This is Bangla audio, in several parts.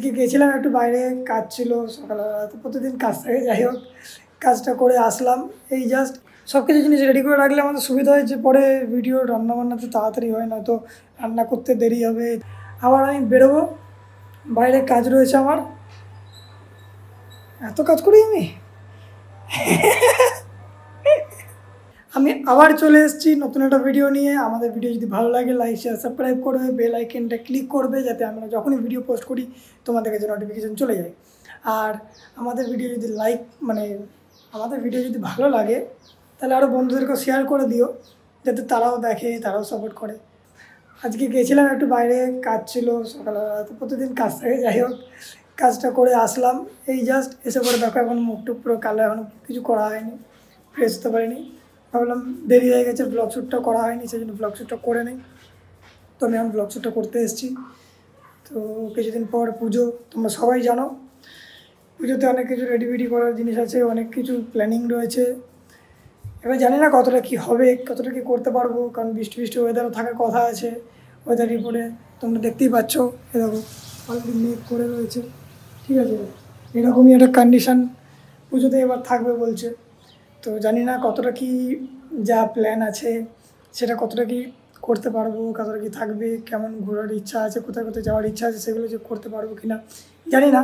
আজকে গেছিলাম একটু বাইরে, কাজ ছিল সকালবেলা, তো প্রতিদিন কাজ থাকে। যাই হোক, কাজটা করে আসলাম। এই জাস্ট সব কিছু জিনিস রেডি করে রাখলে আমাদের সুবিধা হয়, যে পরে ভিডিও রান্নাবান্নাতে তাড়াতাড়ি হয়, না তো রান্না করতে দেরি হবে। আবার আমি বেরোবো, বাইরে কাজ রয়েছে আমার। এত কাজ করি আমি আবার চলে এসেছি নতুন একটা ভিডিও নিয়ে। আমাদের ভিডিও যদি ভালো লাগে লাইক শেয়ার সাবস্ক্রাইব করবে, বেল আইকনটা ক্লিক করবে, যাতে আমরা যখনই ভিডিও পোস্ট করি তোমাদের কাছে নোটিফিকেশান চলে যায়। আর আমাদের ভিডিও যদি আমাদের ভিডিও যদি ভালো লাগে তাহলে আরও বন্ধুদেরকে শেয়ার করে দিও, যাতে তারাও দেখে, তারাও সাপোর্ট করে। আজকে গেছিলাম একটু বাইরে, কাজ ছিল সকালবেলা, তো প্রতিদিন কাজ থাকে। যাই হোক, কাজটা করে আসলাম। এই জাস্ট এসে পরে দেখো এখন মুখটুক পুরো কালো, এখনও কিছু করা হয়নি, ফ্রেশ হতে পারিনি। ভাবলাম দেরি হয়ে গেছে, ব্লগ শ্যুটটা করা হয়নি, সেই জন্য ব্লগ শ্যুটটা করে নিই। তো আমি এখন ব্লগ শ্যুটটা করতে এসেছি। তো কিছুদিন পর পুজো, তোমরা সবাই জানো পুজোতে অনেক কিছু রেডি করার জিনিস আছে, অনেক কিছু প্ল্যানিং রয়েছে। এবার জানি না কতটা কী হবে, কতটা কী করতে পারবো, কারণ বৃষ্টি ওয়েদারও থাকার কথা আছে। ওয়েদার রিপোর্টে তোমরা দেখতেই পাচ্ছ, এরকম অলরেডি মেঘ করে রয়েছে। ঠিক আছে, এরকমই একটা কন্ডিশান পুজোতে এবার থাকবে বলছে। তো জানি না কতটা কি যা প্ল্যান আছে সেটা কতটা কি করতে পারবো, কতটা কি থাকবে, কেমন ঘোরার ইচ্ছা আছে, কোথায় কোথায় যাওয়ার ইচ্ছা আছে, সেগুলো যে করতে পারবো কি না জানি না।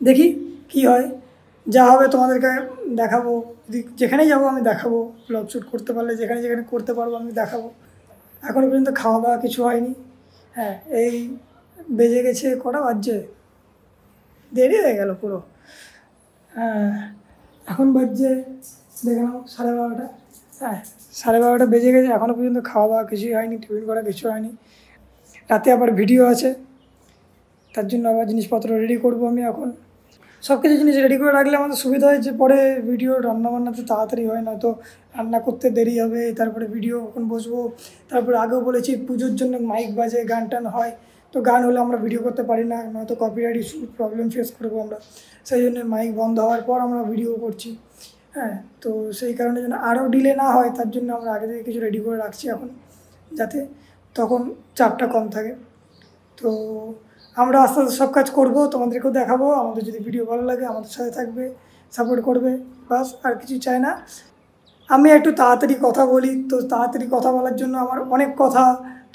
দেখি কি হয়, যা হবে তোমাদেরকে দেখাবো। যদি যেখানেই যাবো আমি দেখাবো, ব্লগ শ্যুট করতে পারলে যেখানে যেখানে করতে পারবো আমি দেখাবো। এখনও পর্যন্ত খাওয়া দাওয়া কিছু হয়নি। হ্যাঁ, এই বেজে গেছে, কটা বাজছে, দেরি হয়ে গেল পুরো। হ্যাঁ, এখন বাজছে দেখে নাও 12:30। হ্যাঁ, 12:30 বেজে গেছে, এখনও পর্যন্ত খাওয়া দাওয়া কিছুই হয়নি, টিফিন করা কিছু হয়নি। রাতে আবার ভিডিও আছে, তার জন্য আবার জিনিসপত্র রেডি করবো আমি এখন। সব কিছু জিনিস রেডি করে রাখলে আমাদের সুবিধা হয়, যে পরে ভিডিও রান্নাবান্নাতে তাড়াতাড়ি হয়, না তো রান্না করতে দেরি হবে। তারপরে ভিডিও কখন বসবো, তারপরে আগেও বলেছি পুজোর জন্য মাইক বাজে, গান টান হয়, তো গান হলে আমরা ভিডিও করতে পারি না, নয়তো কপিরাইট ইস্যু প্রবলেম ফেস করবো আমরা। সেই জন্য মাইক বন্ধ হওয়ার পর আমরা ভিডিও করছি। হ্যাঁ, তো সেই কারণে যেন আরও ডিলে না হয়, তার জন্য আমরা আগে থেকে কিছু রেডি করে রাখছি এখন, যাতে তখন চাপটা কম থাকে। তো আমরা আস্তে আস্তে সব কাজ করবো, তোমাদেরকেও দেখাবো। আমাদের যদি ভিডিও ভালো লাগে আমাদের সাথে থাকবে, সাপোর্ট করবে, বাস আর কিছু চাই না। আমি একটু তাড়াতাড়ি কথা বলি, তো তাড়াতাড়ি কথা বলার জন্য আমার অনেক কথা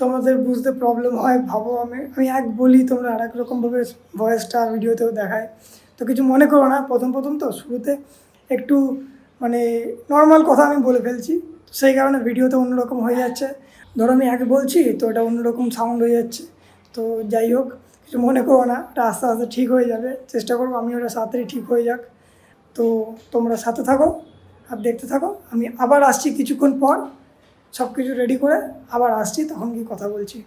তোমাদের বুঝতে প্রবলেম হয়। ভাবো আমি এক বলি, তোমরা আর এক রকমভাবে ভয়েসটা ভিডিওতেও দেখায়। তো কিছু মনে করো না, প্রথম তো শুরুতে একটু নর্মাল কথা আমি বলে ফেলছি, তো সেই কারণে ভিডিওতে অন্যরকম হয়ে যাচ্ছে। ধরো আমি বলছি, তো এটা অন্যরকম সাউন্ড হয়ে যাচ্ছে। তো যাই হোক, কিছু মনে করো না, এটা আস্তে আস্তে ঠিক হয়ে যাবে, চেষ্টা করবো আমি ওটা তাড়াতাড়ি ঠিক হয়ে যাক। তো তোমরা সাথে থাকো আর দেখতে থাকো। আমি আবার আসছি কিছুক্ষণ পর, সব কিছু রেডি করে আবার আসছি, তখন কি কথা বলছি।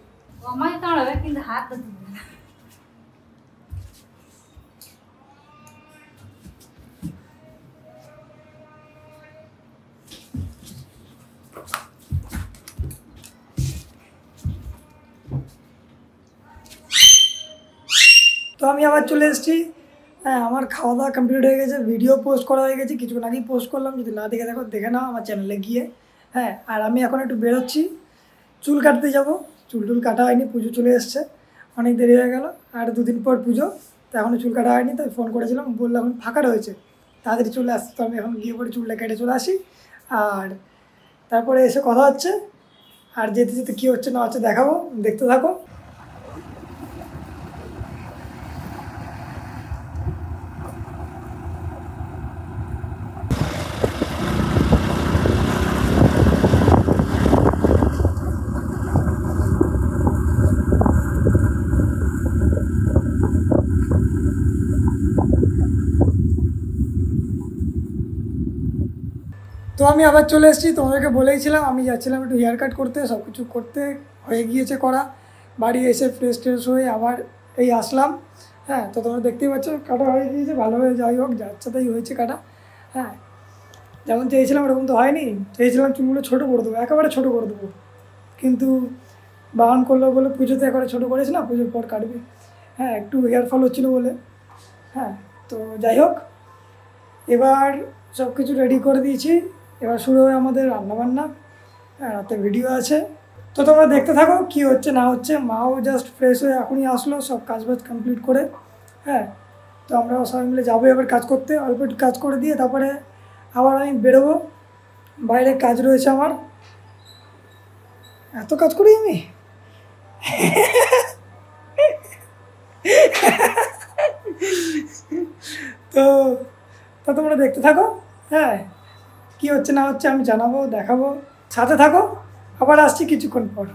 তো আমি আবার চলে এসেছি। হ্যাঁ, আমার খাওয়া দাওয়া কমপ্লিট হয়ে গেছে, ভিডিও পোস্ট করা হয়ে গেছে, কিছুক্ষণ আগেই পোস্ট করলাম। যদি না দেখে থাকো দেখে নাও আমার চ্যানেলে গিয়ে। হ্যাঁ, আর আমি এখন একটু বেরোচ্ছি, চুল কাটতে যাব। চুল কাটা হয়নি, পুজো চলে এসছে, অনেক দেরি হয়ে গেল। আর 2 দিন পর পুজো, তো এখনও চুল কাটা হয়নি, তাই ফোন করেছিলাম, বললাম এখন ফাঁকা রয়েছে, তাড়াতাড়ি চলে আসতে। তো আমি এখন গিয়ে পরে চুলটা কেটে চলে আসি, আর তারপরে এসে কথা হচ্ছে। আর যেতে যেতে কী হচ্ছে না হচ্ছে দেখাবো, দেখতে থাকো। তো আমি আবার চলে এসেছি, তোমাদেরকে বলেইছিলাম আমি যাচ্ছিলাম একটু হেয়ার কাট করতে, সব কিছু করতে হয়ে গিয়েছে করা। বাড়ি এসে ফ্রেশ হয়ে আবার এই আসলাম। হ্যাঁ, তো তোমরা দেখতেই পাচ্ছ কাটা হয়ে গিয়েছে, ভালোভাবে যাই হোক যাচ্ছে তাই হয়েছে কাটা। হ্যাঁ, যেমন চেয়েছিলাম ওরকম তো হয়নি। চেয়েছিলাম চুলগুলো ছোটো করে দেবো, একেবারে ছোটো করে দেবো, কিন্তু বারণ করলো বলে পুজোতে একেবারে ছোটো করেছি না, পুজোর পর কাটবে। হ্যাঁ, একটু হেয়ার ফল হচ্ছিলো বলে। হ্যাঁ, তো যাই হোক, এবার সব কিছু রেডি করে দিয়েছি, এবার শুরু হবে আমাদের রান্নাবান্না। হ্যাঁ, রাতে ভিডিও আছে, তো তোমরা দেখতে থাকো কী হচ্ছে না হচ্ছে। মাও জাস্ট ফ্রেশ হয়ে এখনই আসলো সব কাজবাজ কমপ্লিট করে। হ্যাঁ, তো আমরা সবাই মিলে যাবো এবার কাজ করতে, অল্প একটু কাজ করে দিয়ে তারপরে আবার আমি বেরোবো, বাইরে কাজ রয়েছে আমার। এত কাজ করি আমি। তো তো তোমরা দেখতে থাকো। হ্যাঁ, কী হচ্ছে না হচ্ছে আমি জানাবো, দেখাবো, সাথে থাকো। আবার আসছি কিছুক্ষণ পর।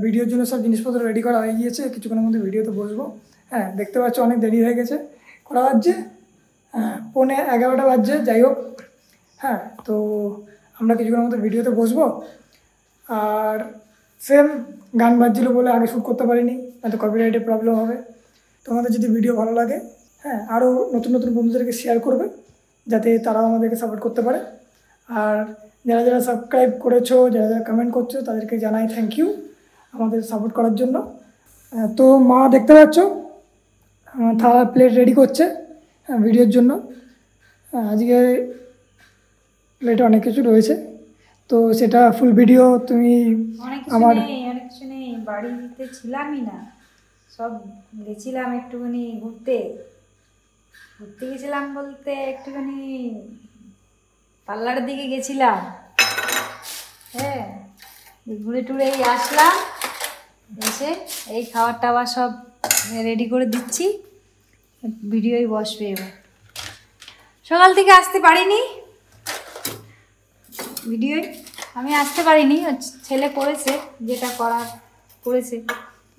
ভিডিওর জন্য সব জিনিসপত্র রেডি করা হয়ে গিয়েছে, কিছুক্ষণের মধ্যে ভিডিওতে বসবো। হ্যাঁ, দেখতে পাচ্ছ অনেক দেরি হয়ে গেছে, কটা বাজছে, 11:15 বাজছে। যাই হোক, হ্যাঁ, তো আমরা কিছুক্ষণের মধ্যে ভিডিওতে বসবো। আর সেম গান বাজছিলো বলে আগে শ্যুট করতে পারিনি, নয়তো কপিরাইটের প্রবলেম হবে। তোমাদের যদি ভিডিও ভালো লাগে, হ্যাঁ, আরও নতুন নতুন বন্ধুদেরকে শেয়ার করবে যাতে তারাও আমাদেরকে সাপোর্ট করতে পারে। আর যারা যারা সাবস্ক্রাইব করেছো, যারা যারা কমেন্ট করছো, তাদেরকে জানাই থ্যাংক ইউ আমাদের সাপোর্ট করার জন্য। তো মা দেখতে পাচ্ছ থালা প্লেট রেডি করছে ভিডিওর জন্য। আজকে প্লেটে অনেক কিছু রয়েছে, তো সেটা ফুল ভিডিও তুমি আমার অনেক কিছু নেই, বাড়িতে ছিলামই না, সব গেছিলাম একটুখানি ঘুরতে গেছিলাম বলতে একটুখানি পার্লারের দিকে গেছিলাম। হ্যাঁ, ঘুরে টুরে আসলাম, এসে এই খাবার টাবার সব রেডি করে দিচ্ছি, ভিডিওই বসবে এবার। সকাল থেকে আসতে পারিনি, ভিডিওয় আমি আসতে পারিনি, ছেলে করেছে যেটা করার করেছে।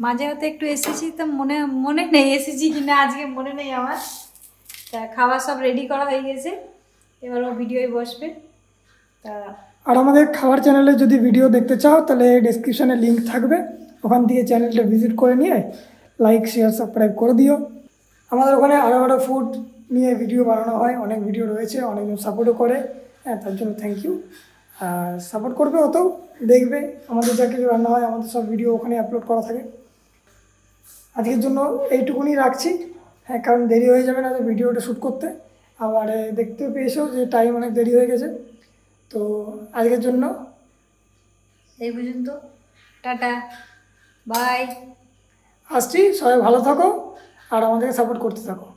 মাঝে হয়তো একটু এসেছি, তো মনে নেই এসেছি কি না আজকে মনে নেই আমার। তা খাবার সব রেডি করা হয়ে গেছে, এবার ও ভিডিওয় বসবে। তা আর আমাদের খাবার চ্যানেলে যদি ভিডিও দেখতে চাও তাহলে ডেসক্রিপশানে লিঙ্ক থাকবে, ওখান থেকে চ্যানেলটা ভিজিট করে নিয়ে লাইক শেয়ার সাবস্ক্রাইব করে দিও। আমাদের ওখানে আরও ফুড নিয়ে ভিডিও বানানো হয়, অনেক ভিডিও রয়েছে, অনেকজন সাপোর্টও করে। হ্যাঁ, তার জন্য থ্যাংক ইউ। আর সাপোর্ট করবে, অত দেখবে আমাদের যা কিছু রান্না হয়, আমাদের সব ভিডিও ওখানে আপলোড করা থাকে। আজকের জন্য এইটুকুনি রাখছি। হ্যাঁ, কারণ দেরি হয়ে যাবে না তো ভিডিওটা শ্যুট করতে। আবার দেখতে পেয়েছো যে টাইম অনেক দেরি হয়ে গেছে। তো আজকের জন্য এই পর্যন্ত, টাটা, বাই। আসছি, সবাই ভালো থাকো আর আমাদেরকে সাপোর্ট করতে থাকো।